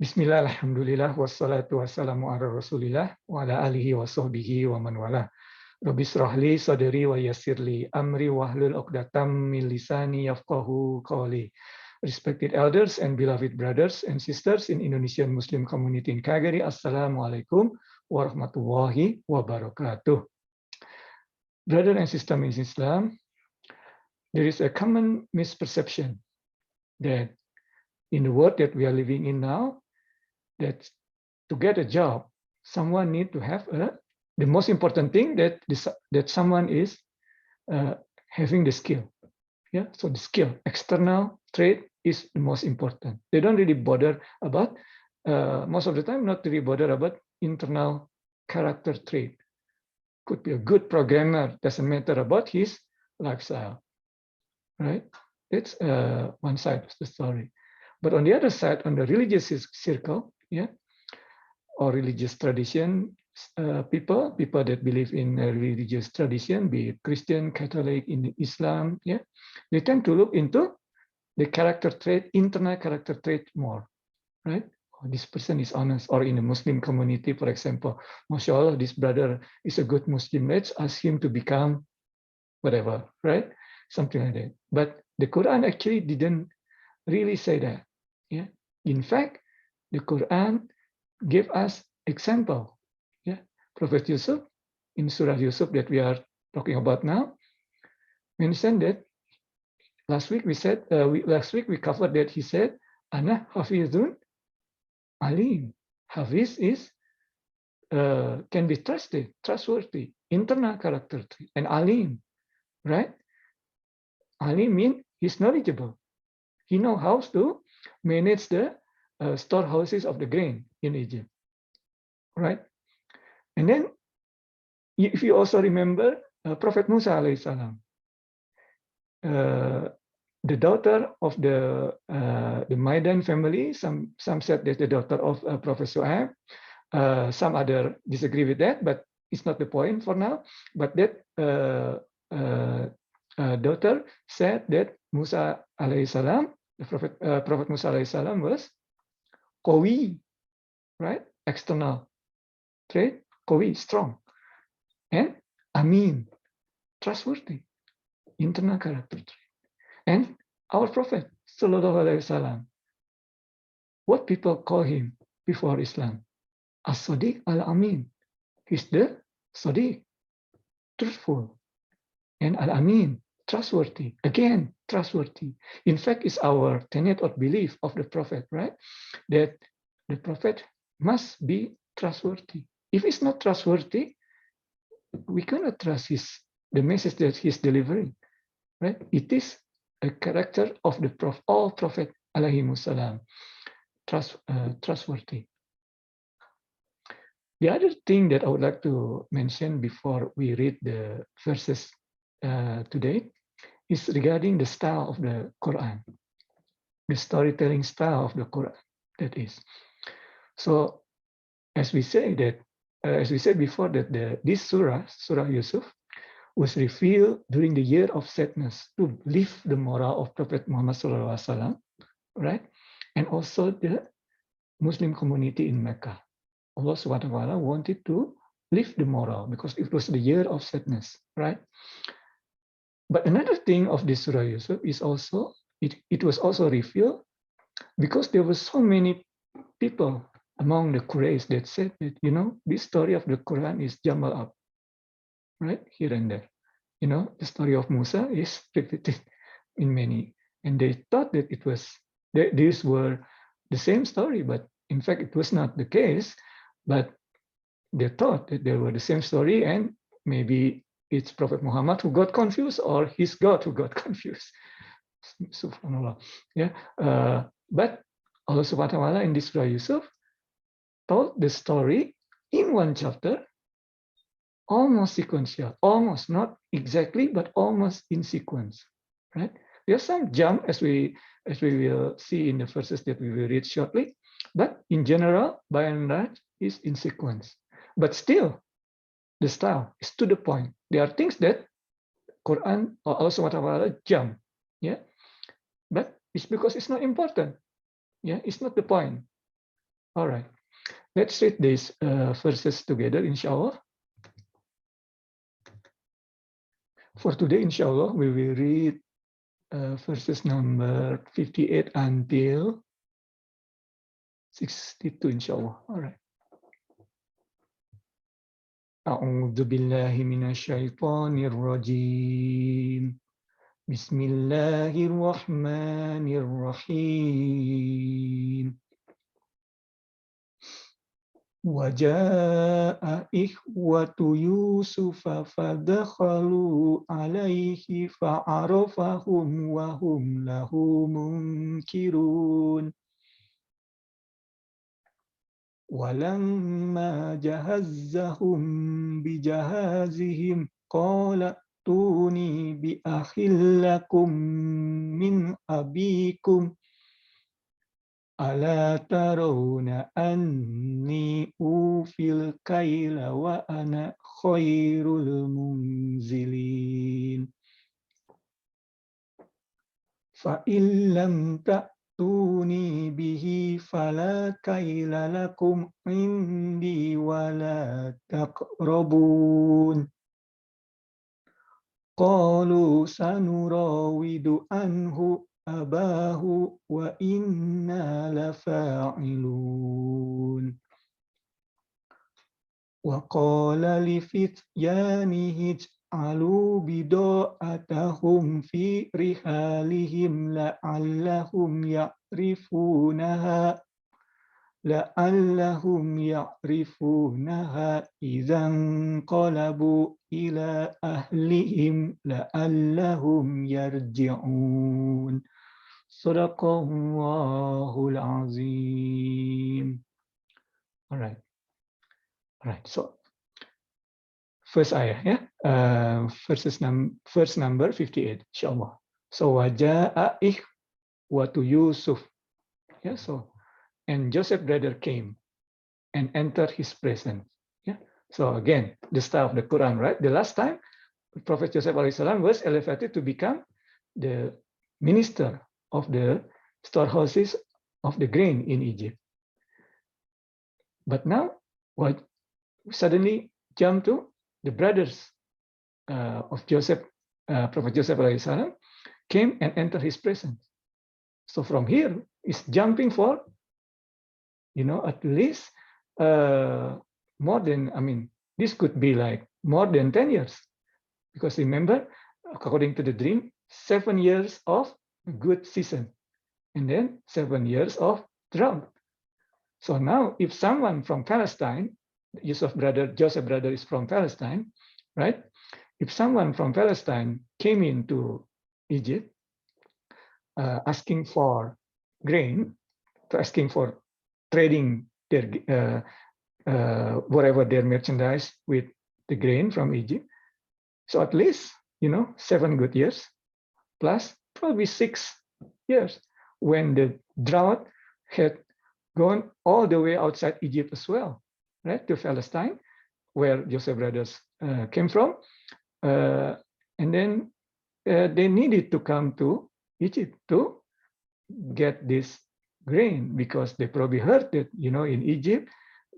Bismillah, alhamdulillah, wassalatu wassalamu ala rasulillah, wa ala alihi wa sahbihi wa man wala. Rabbi srahli sadri wa yassirli amri wahlul uqdatam min lisani yafqahu qawli. Respected elders and beloved brothers and sisters in Indonesian Muslim community in Kagari, Assalamualaikum warahmatullahi wabarakatuh. Brother and sister in Islam, there is a common misperception that in the world that we are living in now, that to get a job, someone need to have the most important thing that someone is having the skill. Yeah, so the skill, external trait is the most important. They don't really bother about most of the time, not really bother about internal character trait. Could be a good programmer, doesn't matter about his lifestyle, right? That's one side of the story. But on the other side, on the religious circle, yeah, or religious tradition, people that believe in a religious tradition, be it Christian, Catholic, in Islam, yeah, they tend to look into the character trait, internal character trait more, right? Oh, this person is honest. Or in a Muslim community, for example, mashallah, this brother is a good Muslim. Let's ask him to become whatever, right? Something like that. But the Quran actually didn't really say that. Yeah. In fact, the Quran gave us example. Yeah. Prophet Yusuf in Surah Yusuf that we are talking about now mentioned that last week we covered that he said, "Ana hafizun alim." Hafiz is can be trusted, trustworthy, internal character trait, and alim, right? Alim means he's knowledgeable. He knows how to manage the storehouses of the grain in Egypt, right? And then, if you also remember, Prophet Musa alayhi salam, the daughter of the Maidan family, some said that the daughter of Prophet Su'aib, some other disagree with that, but it's not the point for now. But that daughter said that Musa alayhi salam, the Prophet Musa alayhi salam was qawi, right? External trait, qawi, strong, and amin, trustworthy, internal character trait. And our Prophet sallallahu alaihi wasallam, what people call him before Islam, as-sadiq al-amin. He's the sadiq, truthful, and al-amin, trustworthy. Again, trustworthy. In fact, it's our tenet of belief of the Prophet, right? That the Prophet must be trustworthy. If he's not trustworthy, we cannot trust the message that he's delivering, right? It is a character of the Prophet, all Prophet alaihimus salam, trustworthy. The other thing that I would like to mention before we read the verses today is regarding the style of the Quran, the storytelling style of the Quran, that is. So, as we said before, that this Surah Yusuf, was revealed during the year of sadness to lift the morale of Prophet Muhammad SAW, right? And also the Muslim community in Mecca. Allah Subhanahu wa Ta'ala wanted to lift the morale because it was the year of sadness, right? But another thing of this Surah Yusuf is also, it was also revealed because there were so many people among the Quraysh that said that, you know, this story of the Quran is jumbled up, right? Here and there. You know, the story of Musa is repeated in many. And they thought that these were the same story, but in fact, it was not the case. But they thought that they were the same story, and maybe it's Prophet Muhammad who got confused, or his God who got confused. Subhanallah. Yeah. But Allah Subhanahu wa Ta'ala in this Surah Yusuf told the story in one chapter, almost sequential, almost, not exactly, but almost in sequence, right? There's some jump as we will see in the verses that we will read shortly, but in general, by and large, is in sequence. But still, the style is to the point. There are things that Quran or Allah Subhanahu wa Ta'ala jump, yeah, but it's because it's not important, yeah, it's not the point. All right. Let's read these verses together, inshallah. For today, inshallah, we will read verses number 58 until 62, inshallah. All right. A'udzu billahi minasyaitonir rajim. Bismillahirrahmanirrahim. Waja'a ikhwatu Yusuf fadakhalu alaihi fa'arafahum wa hum lahu munkirun. Walamma jahazzahum bijahazihim qala tuni bi akhillakum min abikum ala tarawna anni ufil kaila wa ana khairul munzilin. Fa illam ta'tuni bihi fala kaila lakum indi wala taqrabun. Qalu sanurawidu anhu abahu wa inna lafa'ilun. Wa qala li fityanihi ij'alu bida'atahum fi rihalihim la'allahum ya'rifunaha idzan qalabu ila ahlihim la'allahum yarji'un. Sadaqallahul azim. All right. So first ayah, ya, verse number 58, insyaAllah. So waja'a ikhwatu Yusuf, yeah, so and Joseph brother came and entered his presence. Yeah. So again, the style of the Quran, right? The last time Prophet Joseph alaihissalam was elevated to become the minister of the storehouses of the grain in Egypt. But now, what suddenly jumped to the brothers of Joseph, Prophet Joseph alaihissalam, came and entered his presence. So from here is jumping for, at least more than, this could be like more than 10 years. Because remember, according to the dream, 7 years of good season, and then 7 years of drought. So now, if someone from Palestine, Joseph brother is from Palestine, right? If someone from Palestine came into Egypt asking for grain, asking for trading their whatever their merchandise with the grain from Egypt, so at least 7 good years plus probably 6 years when the drought had gone all the way outside Egypt as well, right, to Palestine, where Joseph brothers came from, and then they needed to come to Egypt to get this grain because they probably heard that in Egypt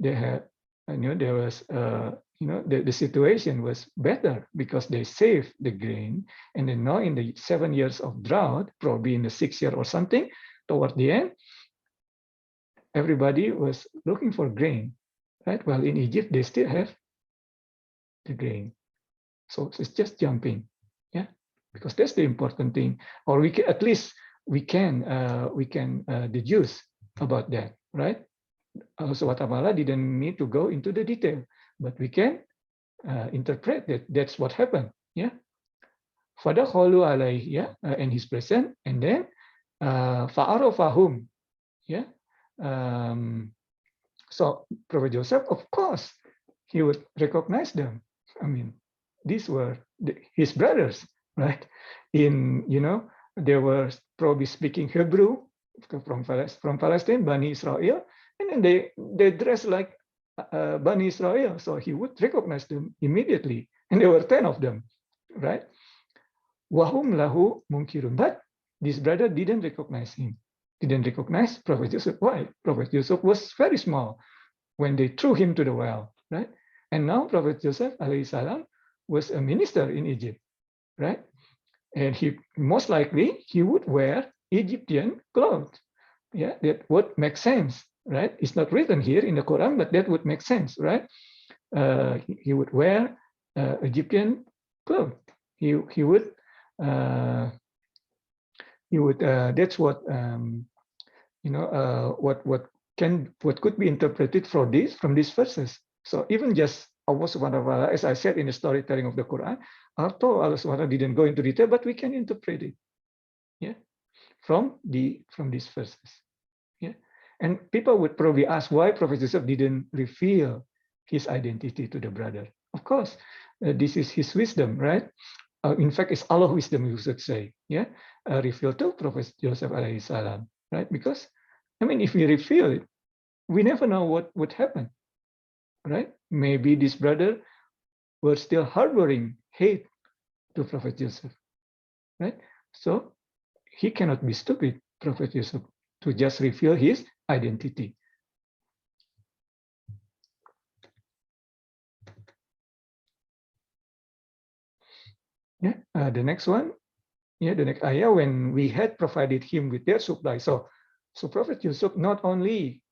they had there was the situation was better because they saved the grain, and then now in the 7 years of drought, probably in the 6th year or something, toward the end, everybody was looking for grain, right? Well, in Egypt they still have the grain, so it's just jumping, yeah, because that's the important thing. Or we can, at least we can deduce about that, right? Also, what Ta'ala didn't need to go into the detail, but we can interpret that that's what happened, yeah. Fadakhalu alaihi, yeah, in his presence, and then fa'arafahum, yeah. So Prophet Joseph, of course, he would recognize them. These were his brothers, right? They were probably speaking Hebrew from Palestine, Bani Israel, and then they dress like Bani Israel, so he would recognize them immediately, and there were 10 of them, right? Wahum lahu munkirun, but this brother didn't recognize him. didn't recognize Prophet Yusuf. Why? Prophet Yusuf was very small when they threw him to the well, right? And now Prophet Yusuf alayhi salam was a minister in Egypt, right? And he most likely he would wear Egyptian clothes. Yeah, that would make sense, right? It's not written here in the Quran, but that would make sense, right? He would wear Egyptian clothes. He would that's what what could be interpreted from these verses. So even just Allah Subhanahu wa Taala, as I said in the storytelling of the Quran, although Allah Subhanahu wa Taala didn't go into detail, but we can interpret it, yeah, from these verses, yeah. And people would probably ask why Prophet Joseph didn't reveal his identity to the brother. Of course, this is his wisdom, right? In fact, it's Allah's wisdom, you should say, yeah, revealed to Prophet Joseph alayhi salam, right? Because, I mean, if we reveal it, we never know what would happen, right? Maybe this brother were still harboring hate to Prophet Joseph, right? So he cannot be stupid, Prophet Yusuf, to just reveal his identity. Yeah, the next one, yeah, the next ayah, when we had provided him with their supply. So Prophet Yusuf not only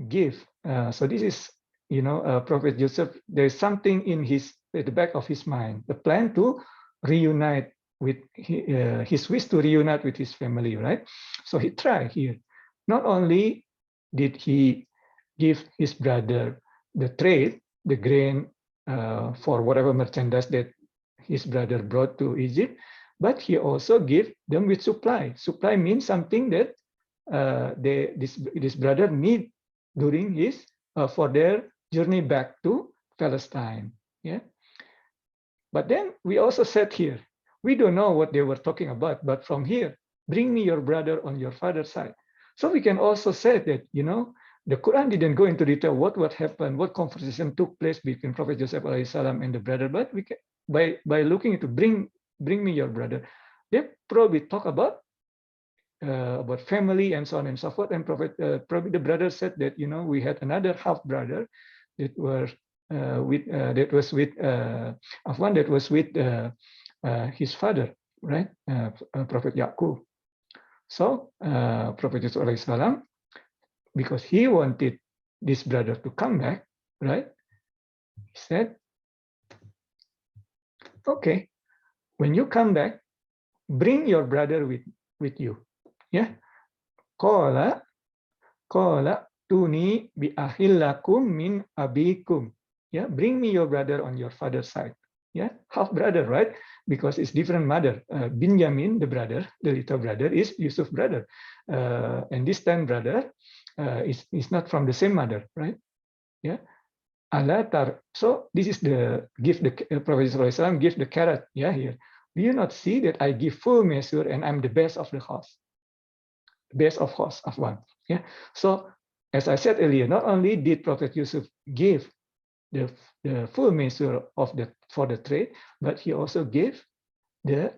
give, so this is, Prophet Yusuf, there's something in at the back of his mind, the plan to reunite with his wish to reunite with his family, right? So he tried here. Not only did he give his brother the trade, the grain for whatever merchandise that his brother brought to Egypt, but he also gave them with supply. Supply means something that this brother need during his for their journey back to Palestine. Yeah. But then we also said here, we don't know what they were talking about, but from here, bring me your brother on your father's side. So we can also say that, the Quran didn't go into detail what happened, what conversation took place between Prophet Joseph alayhi salam and the brother, but we can, by looking into bring me your brother, they probably talk about family and so on and so forth. And probably the brother said that, we had another half brother that were that was with his father, right? Prophet Yaqub. So Prophet Yusuf alayhi salam, because he wanted this brother to come back, right? He said, okay, when you come back, bring your brother with you. Yeah. Qala tuni bi ahillakum min abikum. Yeah, bring me your brother on your father's side. Yeah, half brother, right? Because it's different mother. Binyamin, the brother, the little brother, is Yusuf's brother. And this time brother is not from the same mother, right? Yeah. So this is the gift, the Prophet ﷺ give the carrot. Yeah, here. Do you not see that I give full measure and I'm the best of the host? Best of host of one. Yeah. So as I said earlier, not only did Prophet Yusuf give the full measure for the trade, but he also gave the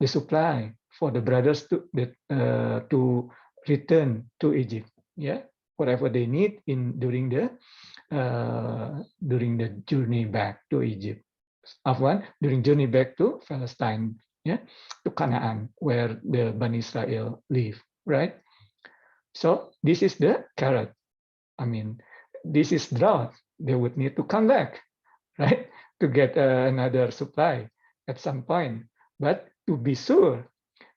supply for the brothers to return to Egypt. Yeah, whatever they need during the journey back to Egypt. During journey back to Palestine, yeah, to Canaan, where the Bani Israel live, right? So this is the carrot. I mean, this is drought. They would need to come back, right, to get another supply at some point. But to be sure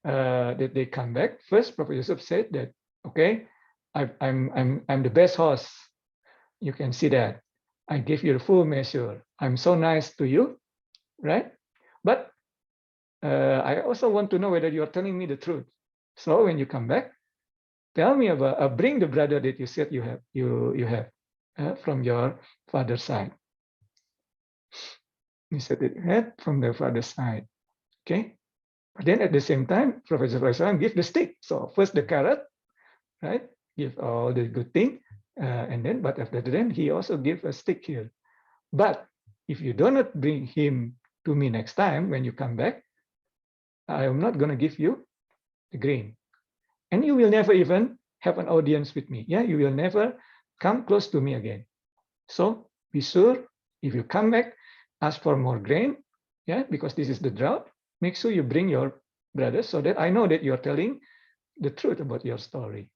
that they come back, first Prophet Yusuf said that, okay, I'm the best host. You can see that. I give you the full measure. I'm so nice to you, right? But I also want to know whether you are telling me the truth. So when you come back, tell me about bring the brother that you said you have from your father's side. He said it had from the father's side. Okay. But then at the same time, Prophet ﷺ give the stick. So first the carrot, right? Give all the good thing, and then but after that he also give a stick here. But if you do not bring him to me next time when you come back, I am not going to give you the grain. and you will never even have an audience with me. Yeah, you will never come close to me again. So be sure, if you come back, ask for more grain, yeah, because this is the drought. Make sure you bring your brothers so that I know that you're telling the truth about your story.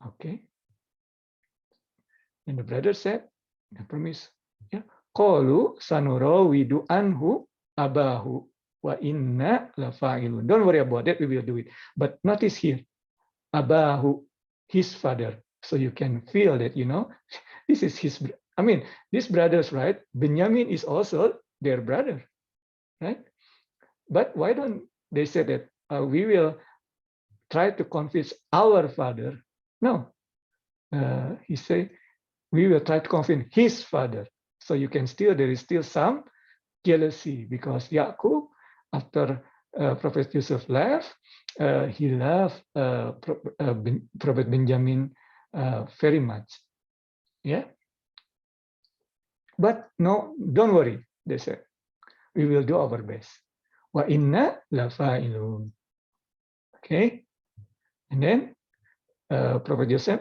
Okay. And the brother said, I promise, yeah, qalu sanurawidu anhu abahu wa inna lafa'ilun. Don't worry about that, we will do it. But notice here, abahu, his father. So you can feel that, this is his, I mean, these brothers, right? Benjamin is also their brother, right? But why don't they say that we will try to convince our father? No, he said, we will try to convince his father. So you can still, there is still some jealousy because Yaqub, after Prophet Yusuf left, he loved Prophet Benjamin very much. Yeah. But no, don't worry, they said. We will do our best. Wa inna lafa'ilun. Okay. And then Prophet Joseph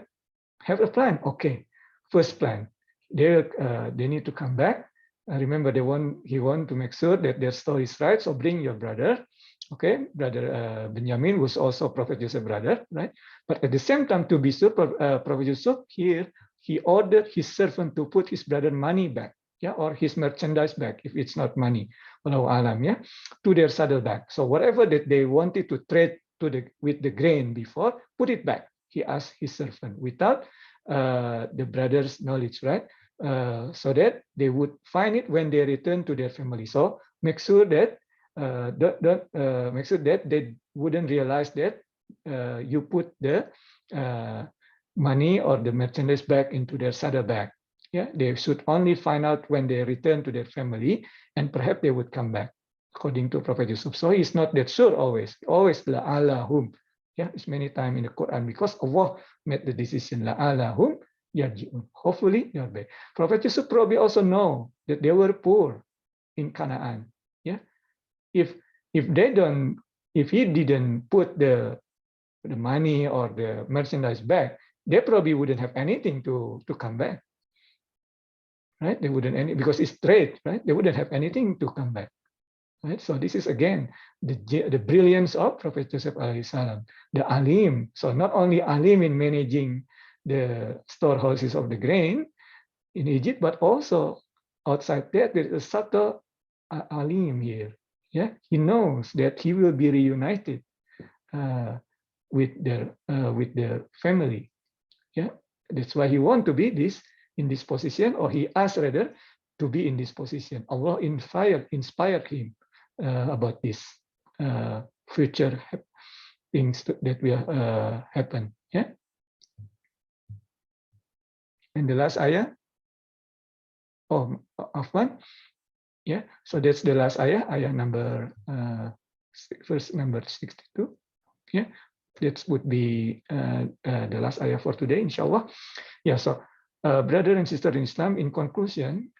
have a plan. Okay. First plan. They need to come back. Remember, he want to make sure that their story is right. So bring your brother. Okay, brother Benjamin was also Prophet Joseph's brother, right? But at the same time, to be sure, Prophet Joseph here, he ordered his servant to put his brother money back, yeah, or his merchandise back, if it's not money, Allahu alam, yeah, to their saddlebag. So whatever that they wanted to trade with the grain before, put it back. He asked his servant without the brothers' knowledge, right? So that they would find it when they return to their family. So make sure that make sure that they wouldn't realize that you put the money or the merchandise back into their saddlebag. Yeah, they should only find out when they return to their family, and perhaps they would come back, according to Prophet Yusuf. So he's not that sure always la'alahum. Yeah, it's many times in the Quran because Allah made the decision la'alahum yarji'un. Hopefully you're back. Prophet Yusuf probably also know that they were poor in Canaan. Yeah, if he didn't put the money or the merchandise back, they probably wouldn't have anything to come back, right? They wouldn't because it's trade, right? They wouldn't have anything to come back, right? So this is again the brilliance of Prophet Joseph alayhi salam, the alim. So not only alim in managing the storehouses of the grain in Egypt, but also outside that there is a subtle alim here. Yeah, he knows that he will be reunited with their family. Yeah, that's why he want to be in this position, or he asked rather to be in this position. Allah inspired him about this future things that will happen. Yeah, and the last ayah. Oh, Afwan. Yeah, so that's the last ayah number verse number 62. Yeah, that would be the last ayah for today, inshallah. Yeah, so brother and sister in Islam, in conclusion,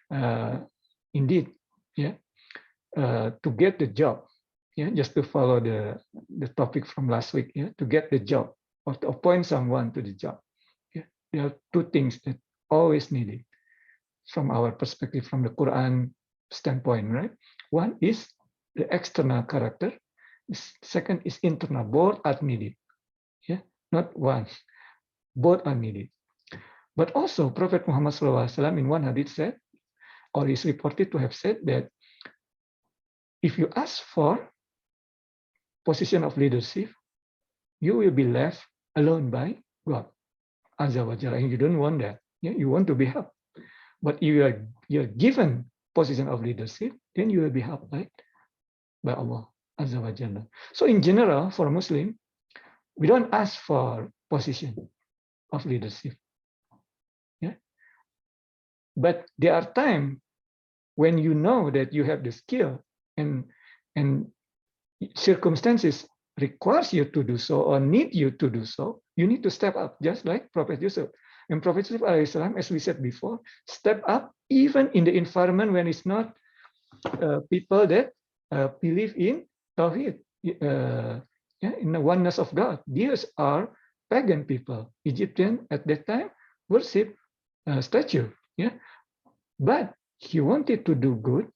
indeed, yeah, to get the job, yeah, just to follow the topic from last week, yeah, to get the job or to appoint someone to the job, yeah, there are two things that always needed from our perspective, from the Quran standpoint, right? One is the external character. Second is internal. Both are needed. Yeah, not one. Both are needed. But also, Prophet Muhammad SAW in one hadith said, or is reported to have said that if you ask for position of leadership, you will be left alone by God, Azza wa Jalla, and you don't want that. Yeah, you want to be helped. But if you're given position of leadership, then you will be helped by Allah Azza wa Jalla. So in general, for a Muslim, we don't ask for position of leadership. Yeah. But there are times when you know that you have the skill and circumstances requires you to do so or need you to do so, you need to step up, just like Prophet Yusuf. And Prophet Yusuf, as we said before, step up even in the environment when it's not people that believe in Tawhid. in the oneness of God. These are pagan people. Egyptian at that time worship statue. But he wanted to do good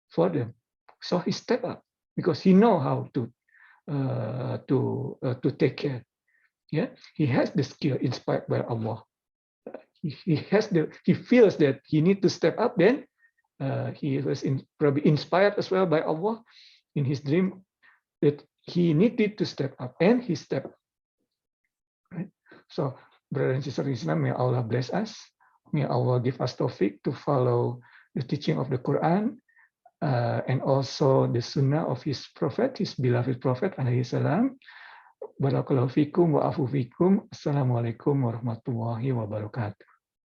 for them, so he stepped up because he know how to take care. He has the skill inspired by Allah. He feels that he need to step up. Then he was probably inspired as well by Allah in his dream that he needed to step up, and he stepped up. Right? So, brothers and sisters in Islam, may Allah bless us. May Allah give us tawfiq to follow the teaching of the Quran and also the Sunnah of His Prophet, His beloved Prophet, alaihi salam. Barakallahu fikum wa afu fikum. Assalamualaikum warahmatullahi wabarakatuh.